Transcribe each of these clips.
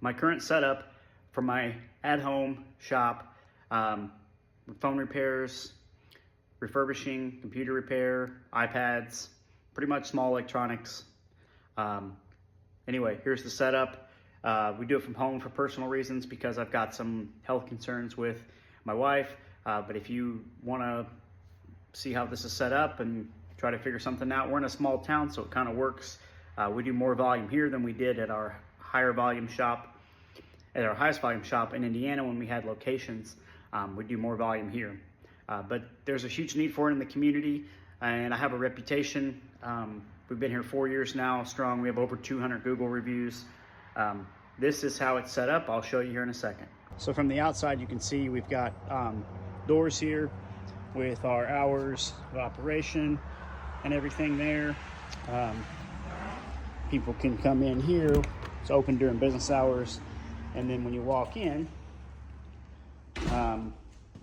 my current setup for my at-home shop, phone repairs, refurbishing, computer repair, iPads, pretty much small electronics. Anyway, here's the setup. We do it from home for personal reasons because I've got some health concerns with my wife. But if you want to see how this is set up and try to figure something out, we're in a small town, so it kind of works. We do more volume here than we did at our higher volume shop, at our highest volume shop in Indiana when we had locations. We do more volume here. But there's a huge need for it in the community, and I have a reputation. We've been here 4 years now strong. We have over 200 Google reviews. This is how it's set up. I'll show you here in a second. So from the outside, you can see we've got doors here with our hours of operation and everything there. People can come in here. It's open during business hours. And then when you walk in,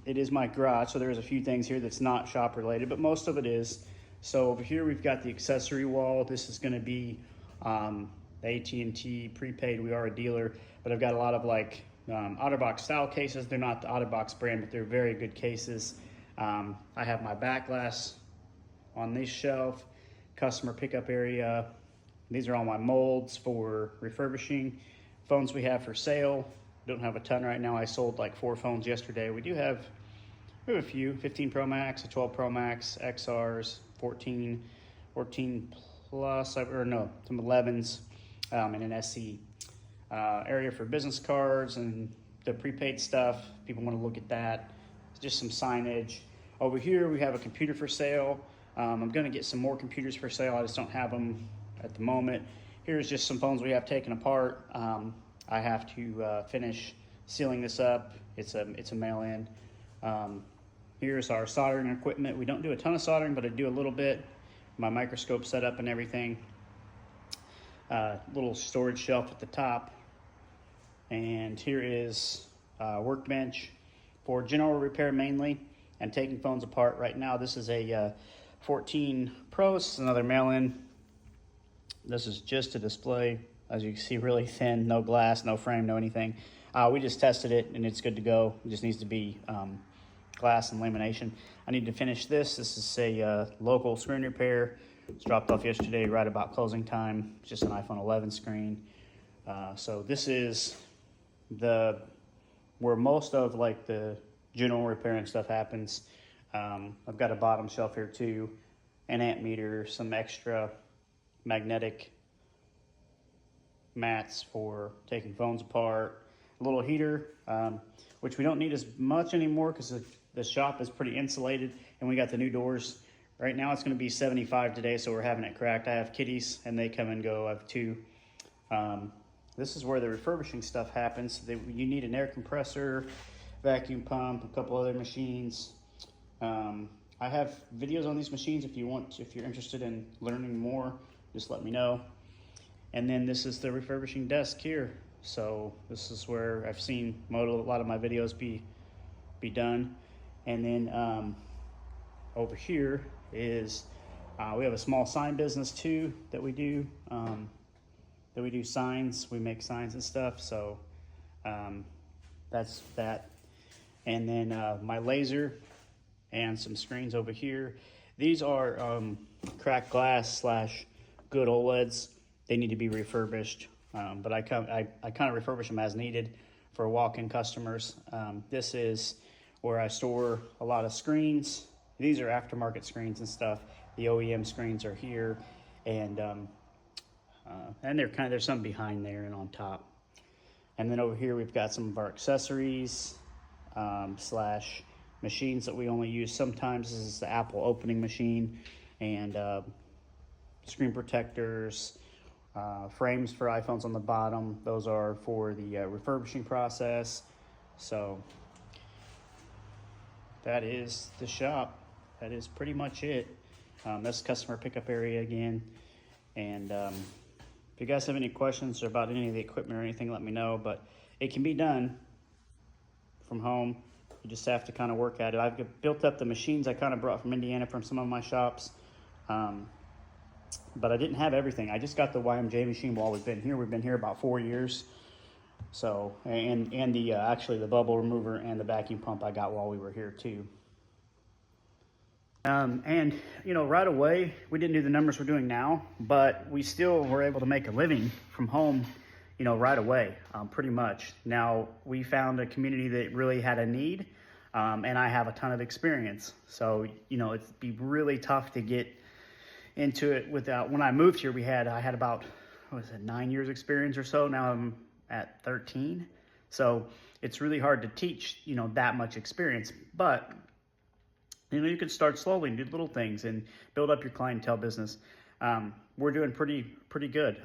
it is my garage. So there's a few things here that's not shop related, but most of it is. So over here, we've got the accessory wall. This is gonna be the AT&T prepaid. We are a dealer, but I've got a lot of like OtterBox style cases. They're not the OtterBox brand, but they're very good cases. I have my back glass on this shelf, customer pickup area. These are all my molds for refurbishing. Phones we have for sale. Don't have a ton right now. I sold like 4 phones yesterday. We have a few, 15 Pro Max, a 12 Pro Max, XRs, 14 plus, or no, some 11s, and an SE. Area for business cards and the prepaid stuff. People want to look at that. Just some signage. Over here we have a computer for sale. I'm gonna get some more computers for sale. I just don't have them at the moment. Here's just some phones we have taken apart. I have to finish sealing this up. It's a mail-in. Here's our soldering equipment. We don't do a ton of soldering, but I do a little bit. My microscope setup and everything. Little storage shelf at the top. And here is a workbench for general repair mainly and taking phones apart. Right now, this is a 14 Pro. This is another mail-in. This is just a display. As you can see, really thin, no glass, no frame, no anything. We just tested it and it's good to go. It just needs to be glass and lamination. I need to finish this. This is a local screen repair. It's dropped off yesterday right about closing time. It's just an iPhone 11 screen. So this is where most of like the general repair and stuff happens. I've got a bottom shelf here too, an amp meter, some extra magnetic mats for taking phones apart, a little heater, which we don't need as much anymore because the shop is pretty insulated, and we got the new doors. Right now it's going to be 75 today, so we're having it cracked. I have kitties and they come and go. I have 2. This is where the refurbishing stuff happens. You need an air compressor, vacuum pump, a couple other machines. I have videos on these machines if you're interested in learning more, just let me know. And then this is the refurbishing desk here. So this is where I've seen a lot of my videos be done. And then over here is, we have a small sign business too that we do. Signs, we make signs and stuff. So that's that. And then my laser and some screens over here. These are cracked glass / good OLEDs. They need to be refurbished, but I kind of refurbish them as needed for walk-in customers. This is where I store a lot of screens. These are aftermarket screens and stuff. The OEM screens are here, and there's some behind there and on top. And then over here we've got some of our accessories / machines that we only use sometimes. This is the Apple opening machine, and screen protectors. Frames for iPhones on the bottom. Those are for the refurbishing process. So that is the shop. That is pretty much it. That's customer pickup area again. And if you guys have any questions about any of the equipment or anything, let me know. But it can be done from home. You just have to kind of work at it. I've built up the machines I kind of brought from Indiana from some of my shops. But I didn't have everything. I just got the YMJ machine while we've been here. We've been here about 4 years. So, and the actually the bubble remover and the vacuum pump I got while we were here too. And right away, we didn't do the numbers we're doing now, but we still were able to make a living from home, right away, pretty much. Now, we found a community that really had a need, and I have a ton of experience. So, it'd be really tough to get into it without, when I moved here, I had about, 9 years experience or so. Now I'm at 13. So it's really hard to teach, that much experience, but you can start slowly and do little things and build up your clientele business. We're doing pretty good.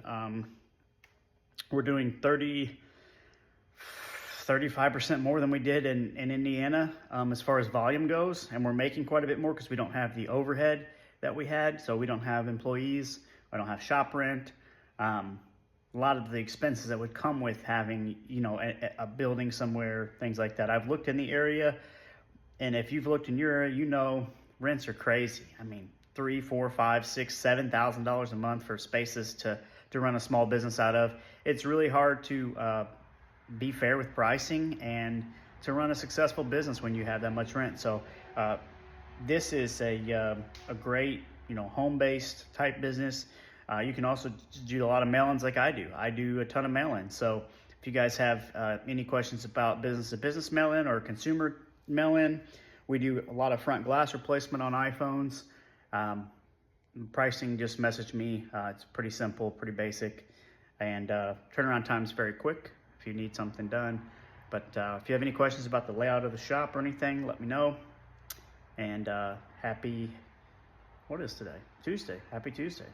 We're doing 35% more than we did in Indiana as far as volume goes. And we're making quite a bit more because we don't have the overhead that we had. So we don't have employees, I don't have shop rent. A lot of the expenses that would come with having, a building somewhere, things like that. I've looked in the area, and if you've looked in your area, rents are crazy. I mean, $3,000, $4,000, $5,000, $6,000, $7,000 a month for spaces to run a small business out of. It's really hard to be fair with pricing and to run a successful business when you have that much rent. So this is a great, home-based type business. You can also do a lot of mail-ins like I do. I do a ton of mail-ins. So if you guys have any questions about business-to-business mail-in or consumer mail-in, we do a lot of front glass replacement on iPhones. Pricing, just message me. It's pretty simple, pretty basic. And turnaround time is very quick if you need something done. But if you have any questions about the layout of the shop or anything, let me know. And happy, what is today? Tuesday. Happy Tuesday.